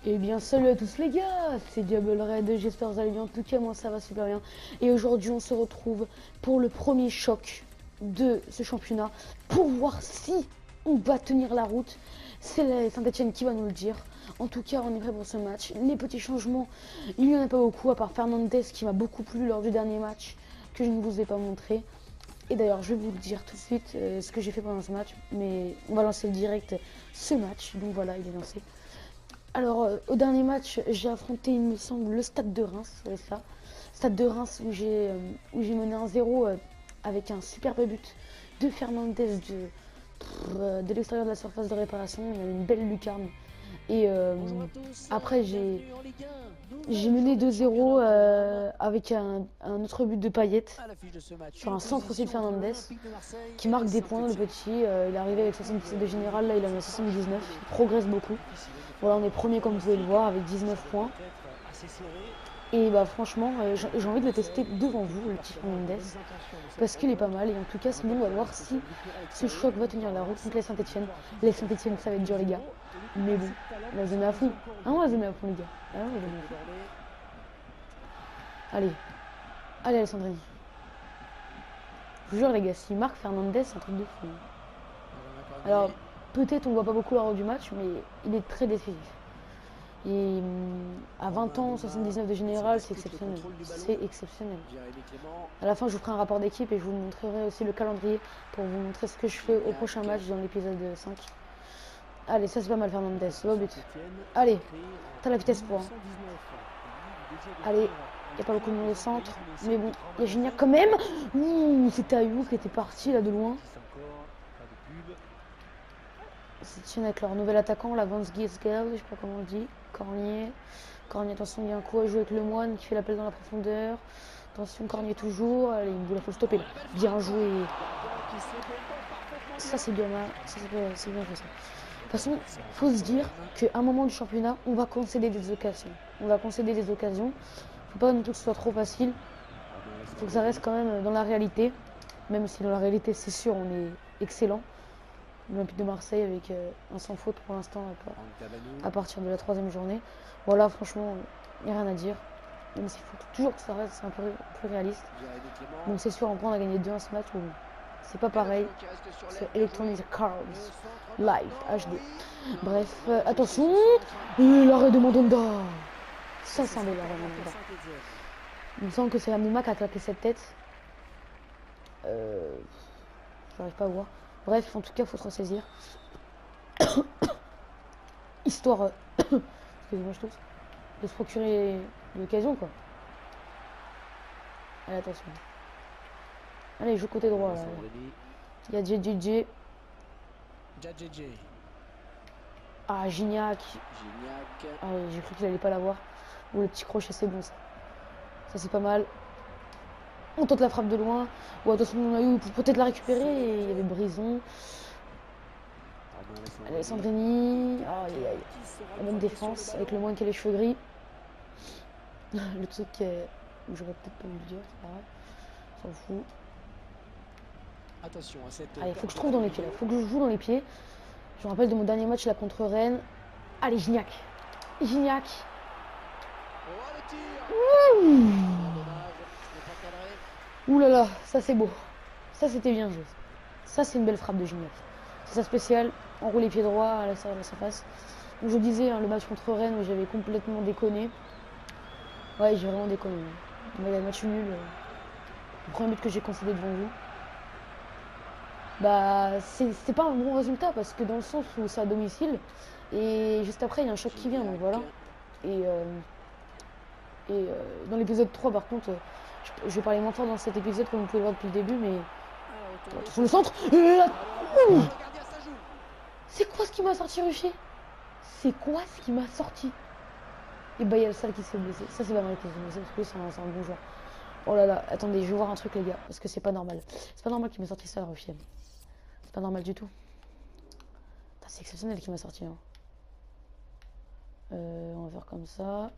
Eh bien, salut à tous les gars, c'est Diable Red, j'espère que vous allez bien. En tout cas, moi ça va super bien. Et aujourd'hui, on se retrouve pour le premier choc de ce championnat pour voir si on va tenir la route. C'est Saint-Etienne qui va nous le dire. En tout cas, on est prêt pour ce match. Les petits changements, il n'y en a pas beaucoup, à part Fernandez qui m'a beaucoup plu lors du dernier match que je ne vous ai pas montré. Et d'ailleurs, je vais vous le dire tout de suite ce que j'ai fait pendant ce match. Mais on va lancer direct ce match. Donc voilà, il est lancé. Alors, au dernier match, j'ai affronté, il me semble, le Stade de Reims, c'est ça. Stade de Reims où j'ai mené 1-0 avec un superbe but de Fernandez de l'extérieur de la surface de réparation. Il y avait une belle lucarne. Et après, j'ai mené 2-0 avec un autre but de Payet sur un centre aussi de Fernandez qui marque des points. Le petit, il est arrivé avec 77 de général, là il en a 79. Il progresse beaucoup. Voilà, on est premier comme vous pouvez le voir avec 19 points. Et bah franchement, j'ai envie de le tester devant vous, le petit Fernandez, parce qu'il est pas mal. Et en tout cas, sinon, on va voir si ce choc va tenir la route contre les Saint-Etienne. Les Saint-Etienne, ça va être dur, les gars. Mais bon, on va se donner à fond. Ah, on va se donner à fond, les gars. Ah, on va se donner à fond. Allez, allez, Alessandrini. Je vous jure, les gars, si Marc Fernandez, c'est un truc de fou. Alors, peut-être on voit pas beaucoup l'heure du match, mais il est très décisif. Et à 20 ans, 79 de général, c'est exceptionnel. C'est exceptionnel. À la fin, je vous ferai un rapport d'équipe et je vous montrerai aussi le calendrier pour vous montrer ce que je fais au prochain match dans l'épisode 5. Allez, ça c'est pas mal, Fernandez. C'est au but. Allez, t'as la vitesse pour. Allez, il n'y a pas beaucoup de monde au centre. Mais bon, il y a Gignac quand même. Ouh, c'était Ayou qui était parti là de loin. C'est Tien avec leur nouvel attaquant, la Vance Gisgeld, je sais pas comment on le dit. Cornier. Cornier, attention, il y a un coup à jouer avec le moine qui fait l'appel dans la profondeur. Attention, Cornier toujours. Allez, il faut le stopper là. Bien joué. Ça, c'est bien, c'est bien fait ça. De toute façon, il faut se dire qu'à un moment du championnat, on va concéder des occasions. On va concéder des occasions. Faut pas non plus que ce soit trop facile. Faut que ça reste quand même dans la réalité. Même si dans la réalité, c'est sûr, on est excellent. L'Olympique de Marseille avec un sans faute pour l'instant à partir de la troisième journée. Voilà, franchement, il n'y a rien à dire. Même s'il faut toujours que ça reste un peu plus réaliste. Donc c'est sûr, on a gagné 2-1 ce match, mais bon, c'est pas pareil. C'est Electronic Cards Live HD. Bref, attention, l'arrêt de Mandanda. Ça c'est un bel arrêt de Mandanda. Il me semble que c'est Amouma qui a claqué cette tête. J'arrive pas à voir. Bref, en tout cas, il faut se ressaisir. Histoire, excusez-moi, je tousse, de se procurer l'occasion, quoi. Allez, attention. Allez, joue côté droit, là. Il y a JJJ. Ah, Gignac. Ah, j'ai cru qu'il allait pas l'avoir. Ou le petit crochet, c'est bon, ça. Ça, c'est pas mal. On tente la frappe de loin. Ou attention, on a eu pour peut-être la récupérer. Et il y avait Brison. Allez, Sandrini. Aïe, aïe, aïe. La bonne défense avec le moins qui a les cheveux gris. Le truc où j'aurais peut-être pas dû le dire, c'est pas grave. S'en fout. Attention à cette. Allez, faut que je trouve dans les pieds là. Faut que je joue dans les pieds. Je me rappelle de mon dernier match là contre Rennes. Allez, Gignac. Gignac. Ouh là là, ça c'est beau. Ça c'était bien joué. Ça c'est une belle frappe de Gignac. C'est sa spéciale. Enroule les pieds droits à la surface. Donc je disais, hein, le match contre Rennes où j'avais complètement déconné. Ouais, j'ai vraiment déconné. Il y a un match nul. Le premier but que j'ai concédé devant vous. Bah, c'est pas un bon résultat parce que dans le sens où c'est à domicile et juste après il y a un choc qui vient, donc voilà. Et, dans l'épisode 3 par contre, je vais parler moins fort dans cet épisode comme vous pouvez le voir depuis le début, mais sur le centre. C'est quoi ce qui m'a sorti Rucher? C'est quoi ce qui m'a sorti? Et bah il y a le sale qui s'est blessé. Ça c'est pas mal qu'il s'est blessé parce que c'est un bon joueur. Oh là là, attendez, je vais voir un truc les gars, parce que c'est pas normal. C'est pas normal qu'il m'ait sorti ça Rucher. C'est pas normal du tout. C'est exceptionnel qui m'a sorti. Hein. On va faire comme ça.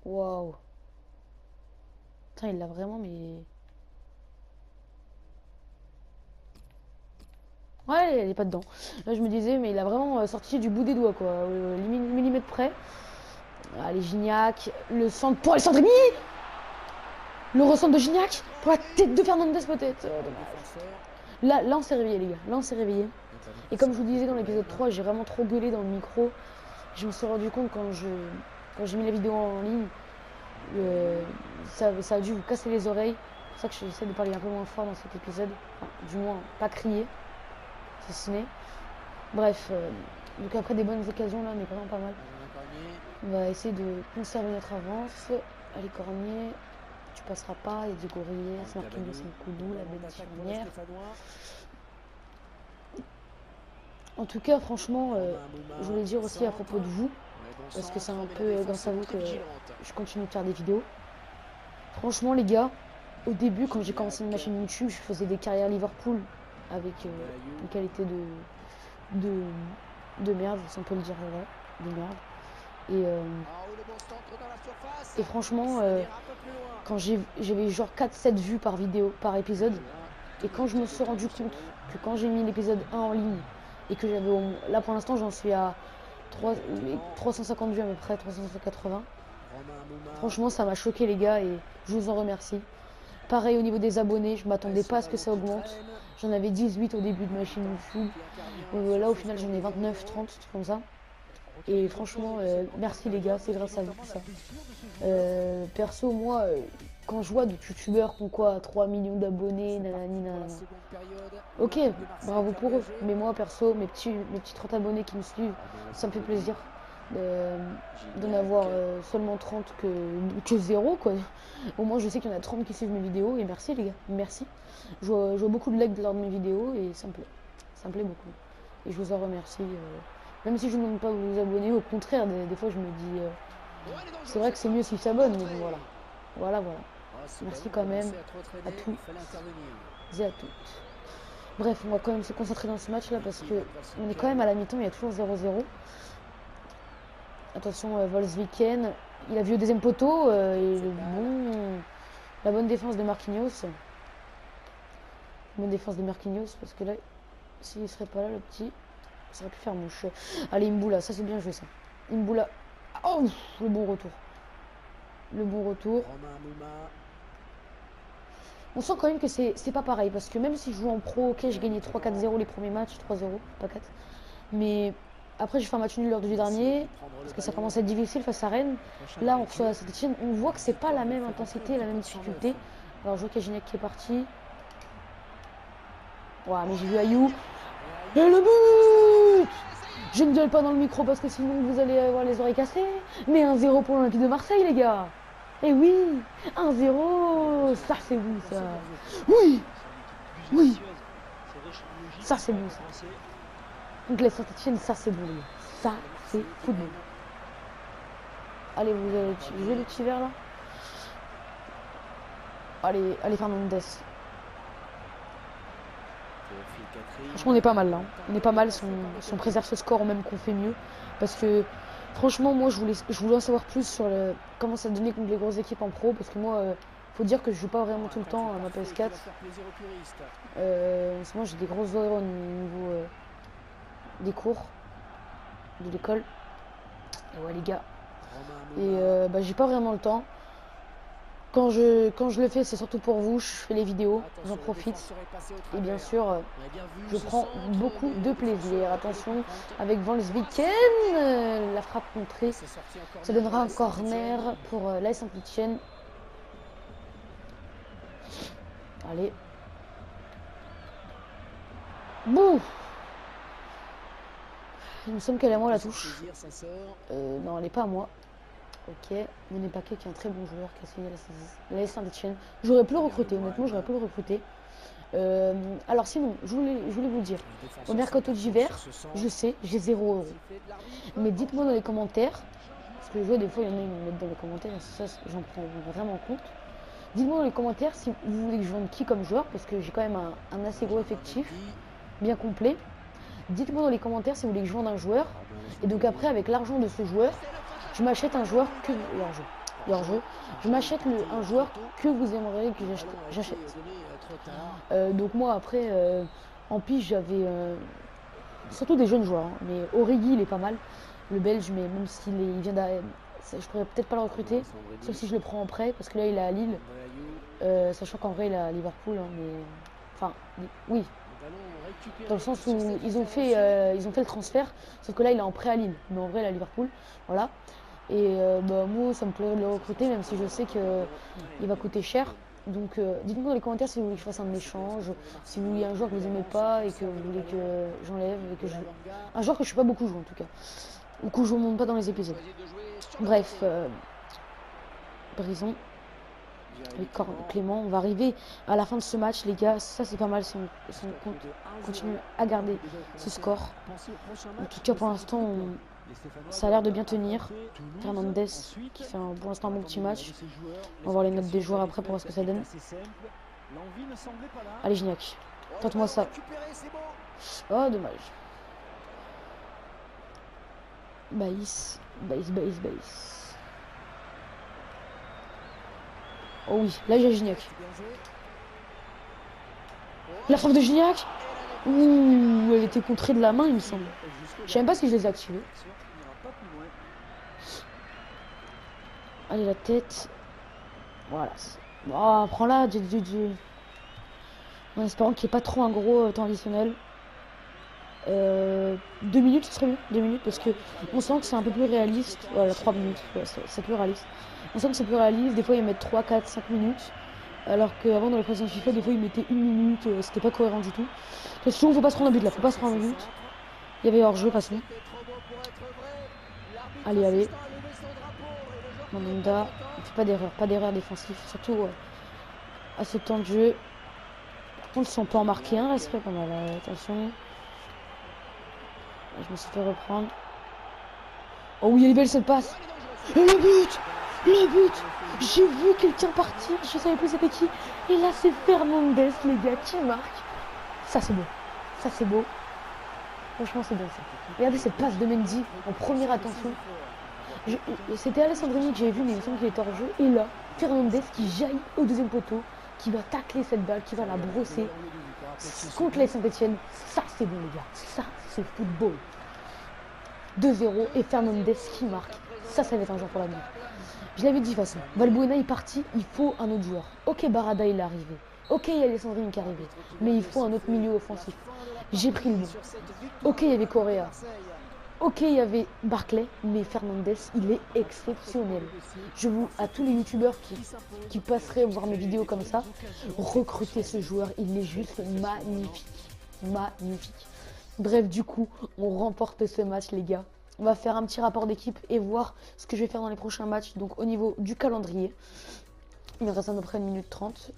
Waouh. Putain, il l'a vraiment, mais... Ouais, elle est pas dedans. Là, je me disais, mais il a vraiment sorti du bout des doigts, quoi. Millimètre près. Allez, Gignac. Le centre pour Alessandrini. Le recentre de Gignac. Pour la tête de Fernandez, peut-être. Oh, dommage. Là, on s'est réveillé, les gars. Là, on s'est réveillé. Et comme je vous disais dans l'épisode 3, j'ai vraiment trop gueulé dans le micro. Je me suis rendu compte quand j'ai mis la vidéo en ligne, ça a dû vous casser les oreilles. C'est pour ça que j'essaie de parler un peu moins fort dans cet épisode. Enfin, du moins, pas crier. C'est ciné. Bref, donc après des bonnes occasions, là, on est vraiment pas mal. On va essayer de conserver notre avance. Allez, Cornier, tu passeras pas. Il y a du Gorillet, c'est Marquinhos, c'est Koudou, la belle dernière. En tout cas, franchement, je voulais dire aussi à propos de vous, parce que c'est un peu grâce à vous que je continue de faire des vidéos. Franchement, les gars, au début, quand j'ai commencé ma chaîne YouTube, je faisais des carrières Liverpool avec une qualité de merde, si on peut le dire, de merde. Et franchement, quand j'avais genre 4-7 vues par vidéo, par épisode, et quand je me suis rendu compte que quand j'ai mis l'épisode 1 en ligne, et que j'avais, là pour l'instant j'en suis à 350 vues à peu près, 380. Franchement ça m'a choqué les gars et je vous en remercie. Pareil au niveau des abonnés, je m'attendais pas à ce que ça augmente. J'en avais 18 au début de ma chaîne YouTube. Là au final j'en ai 29, 30, trucs comme ça. Et franchement merci les gars, c'est grâce à vous tout ça. Perso moi, quand je vois d'autres youtubeurs qui ont quoi 3 millions d'abonnés, nanani nanana. Ok, bravo pour eux. Mais moi perso, mes petits 30 abonnés qui me suivent, ça me fait plaisir d'en avoir seulement 30 que 0 quoi. Au moins je sais qu'il y en a 30 qui suivent mes vidéos et merci les gars, merci. Je vois beaucoup de likes lors de mes vidéos et ça me plaît beaucoup. Et je vous en remercie. Même si je ne demande pas vous abonner, au contraire, des fois je me dis c'est vrai que c'est mieux s'ils s'abonnent, mais bon, voilà. Merci quand même à tous et à toutes. Bref, on va quand même se concentrer dans ce match là parce que on est quand même à la mi-temps, il y a toujours 0-0. Attention, Volkswagen, il a vu au deuxième poteau, la bonne défense de Marquinhos. Bonne défense de Marquinhos parce que là, s'il serait pas là, le petit, ça aurait pu faire mouche. Allez, Imboula, ça c'est bien joué ça. Imboula, oh, le bon retour. On sent quand même que c'est pas pareil parce que même si je joue en pro, ok, j'ai gagné 3-4-0 les premiers matchs, 3-0, pas 4. Mais après, j'ai fait un match nul lors du dernier parce que ça commence à être difficile face à Rennes. Là, on reçoit Saint-Etienne, on voit que c'est pas la même intensité, la même difficulté. Alors, je vois qu'il y a Gignac qui est parti. Ouais, mais j'ai vu Ayou. Et le but! Je ne gueule pas dans le micro parce que sinon vous allez avoir les oreilles cassées. Mais 1-0 pour l'Olympique de Marseille, les gars. Eh oui, 1-0, ça c'est bon ça. Oui. Ça c'est bon ça. Donc les Saint-Etienne, ça c'est bon les gars. Ça c'est football. Allez, vous allez jouer le petit verre là. Allez Fernandez. Franchement on est pas mal là. On est pas mal si on préserve ce score ou même qu'on fait mieux. Parce que franchement moi je voulais en savoir plus sur comment ça donnait contre les grosses équipes en pro. Parce que moi faut dire que je joue pas vraiment tout le temps à ma PS4. En ce moment j'ai des grosses erreurs au niveau des cours, de l'école. Et ouais les gars. Et j'ai pas vraiment le temps. Quand je le fais, c'est surtout pour vous, je fais les vidéos, j'en profite. Et bien sûr, je prends beaucoup de plaisir. Attention, avec Volkswagen, la frappe contrée. Ça donnera un corner pour l'AS Saint-Etienne. Allez. Bon. Il me semble qu'elle est à moi la touche. Non, elle n'est pas à moi. Ok, Monet Paquet qui est un très bon joueur qui a signé l'AS Saint-Etienne. J'aurais pu le recruter, honnêtement, j'aurais pu le recruter. Alors sinon, je voulais vous le dire, au mercato d'hiver, je sais, j'ai 0 €. Mais dites-moi dans les commentaires, parce que je vois des fois il y en a qui me mettent dans les commentaires, et ça j'en prends vraiment compte. Dites-moi dans les commentaires si vous voulez que je vende qui comme joueur, parce que j'ai quand même un assez gros effectif, bien complet. Dites-moi dans les commentaires si vous voulez que je vende un joueur, et donc après avec l'argent de ce joueur, je m'achète un joueur que l'argent. il y a hors-jeu. Je m'achète un joueur que vous aimeriez que j'achète. Donc moi après, en pige j'avais surtout des jeunes joueurs, hein, mais Origi il est pas mal, le Belge, mais même il vient d'arriver, je pourrais peut-être pas le recruter, sauf si je le prends en prêt, parce que là il est à Lille, sachant qu'en vrai il est à Liverpool, hein, mais enfin oui, dans le sens où ils ont fait le transfert, sauf que là il est en prêt à Lille, mais en vrai il est à Liverpool, voilà. Et bah, moi ça me plairait de le recruter, même si je sais qu'il va coûter cher. Donc dites-moi dans les commentaires si vous voulez que je fasse un échange, si vous voulez un joueur que vous aimez pas et que vous voulez que j'enlève, et que un joueur que je ne suis pas beaucoup joué en tout cas, ou que je ne monte pas dans les épisodes. Bref, Brison, avec Clément, on va arriver à la fin de ce match les gars, ça c'est pas mal si on continue à garder ce score. En tout cas pour l'instant ça a l'air de bien tenir. Fernandez qui fait pour l'instant un bon petit match. On va voir les notes des joueurs après pour voir ce que ça donne. Allez Gignac, tente-moi ça. Oh dommage. Baïs. Oh oui, là j'ai Gignac. La frappe de Gignac. Ouh, elle était contrée de la main il me semble. Je sais même pas si je les ai activés. Allez la tête. Voilà. Oh, prends-la, en espérant qu'il n'y ait pas trop un gros temps additionnel. 2 minutes, ce serait mieux. 2 minutes parce que on sent que c'est un peu plus réaliste. Voilà, 3 minutes, ouais, c'est plus réaliste. On sent que c'est plus réaliste. Des fois, ils mettent 3, 4, 5 minutes. Alors qu'avant, dans les précédents FIFA, des fois, ils mettaient 1 minute. C'était pas cohérent du tout. De toute façon, faut pas se prendre un but là. Faut pas se prendre un but. Il y avait hors-jeu, passons. Allez. Mandanda, il fait pas d'erreur défensive, surtout à ce temps de jeu. Par contre, si on peut en marquer un, respect pas mal. Attention. Je me suis fait reprendre. Oh oui, elle est belle cette passe. Et le but. J'ai vu quelqu'un partir, je savais plus c'était qui. Et là, c'est Fernandez, les gars, qui marque. Ça, c'est beau. Franchement, c'est bien ça. Regardez cette passe de Mendy en première attention. C'était Alessandrini que j'avais vu, mais il me semble qu'il était hors jeu. Et là, Fernandez qui jaillit au deuxième poteau, qui va tacler cette balle, qui va la brosser contre les Saint-Etienne. Ça, c'est bon, les gars. Ça, c'est football. 2-0 et Fernandez qui marque. Ça va être un joueur pour l'avenir. Je l'avais dit de toute façon. Valbuena est parti, il faut un autre joueur. Ok, Barada il est arrivé. Ok, il y a Alessandrini qui est arrivé. Mais il faut un autre milieu offensif. J'ai pris le bon. Ok, il y avait Correa. Ok, il y avait Barclay, mais Fernandez, il est exceptionnel. À tous les youtubeurs qui passeraient voir mes vidéos comme ça, recrutez ce joueur, il est juste magnifique. Bref, du coup, on remporte ce match, les gars. On va faire un petit rapport d'équipe et voir ce que je vais faire dans les prochains matchs. Donc, au niveau du calendrier, il me reste à peu près 1 minute 30.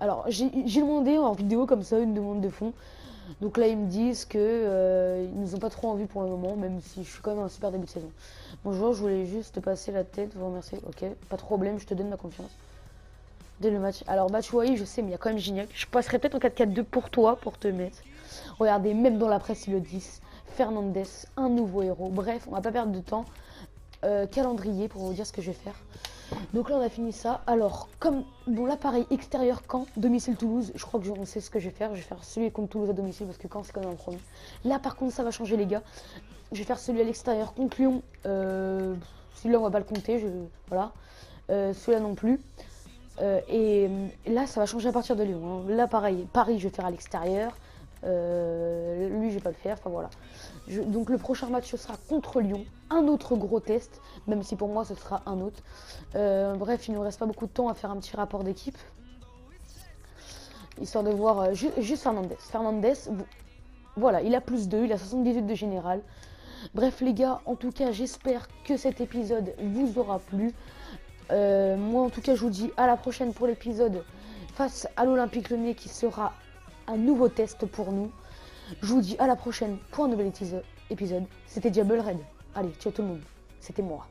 Alors, j'ai demandé en vidéo comme ça, une demande de fond. Donc là, ils me disent que ils nous ont pas trop envie pour le moment, même si je suis quand même un super début de saison. Bonjour, je voulais juste te passer la tête, vous remercier. Ok, pas de problème, je te donne ma confiance. Dès le match. Alors, Batshuayi, je sais, mais il y a quand même Gignac. Je passerai peut-être en 4-4-2 pour toi, pour te mettre. Regardez, même dans la presse, ils le disent. Fernandez, un nouveau héros. Bref, on va pas perdre de temps. Calendrier pour vous dire ce que je vais faire. Donc là on a fini ça. Alors comme bon là pareil, extérieur Caen, domicile Toulouse, je crois que on sait ce que je vais faire. Je vais faire celui contre Toulouse à domicile parce que Caen c'est quand même un premier. Là par contre ça va changer les gars. Je vais faire celui à l'extérieur contre Lyon. Celui-là on va pas le compter, voilà. Celui-là non plus. Et là ça va changer à partir de Lyon. Hein. Là pareil, Paris je vais faire à l'extérieur. Lui je vais pas le faire, enfin voilà. Donc le prochain match ce sera contre Lyon, un autre gros test, même si pour moi ce sera un autre. Bref, il ne nous reste pas beaucoup de temps à faire un petit rapport d'équipe, histoire de voir juste Fernandez, voilà, il a +2, il a 78 de général. Bref les gars, en tout cas j'espère que cet épisode vous aura plu. Moi en tout cas je vous dis à la prochaine pour l'épisode face à l'Olympique Lyonnais qui sera un nouveau test pour nous. Je vous dis à la prochaine pour un nouvel épisode. C'était Diable Red. Allez, ciao tout le monde. C'était moi.